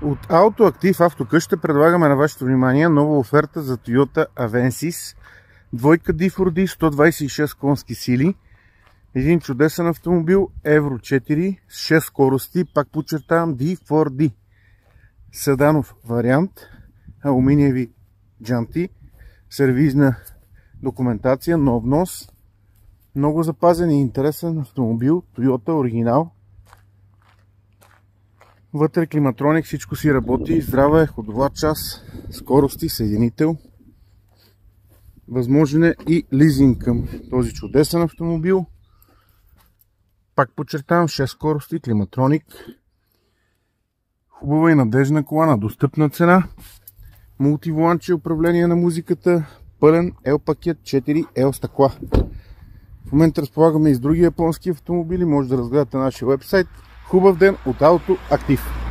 От AutoActive Автокъща предлагаме на вашето внимание нова оферта за Toyota Avensis. Двойка D4D, 126 конски сили. Един чудесен автомобил, Евро 4 с 6 скорости, пак подчертавам D4D. Седанов вариант, алуминиеви джанти, сервизна документация, нов внос. Много запазен и интересен автомобил, Toyota оригинал. Вътре климатроник, всичко си работи, здрава е, ходова част, скорости, съединител. Възможен е и лизинг към този чудесен автомобил. Пак подчертавам, 6 скорости, климатроник. Хубава и надежна кола на достъпна цена. Мултиволанче, управление на музиката, пълен L пакет, 4 L стъкла. В момента разполагаме и с други японски автомобили, може да разгледате нашия вебсайт. Хубав ден от AutoActive!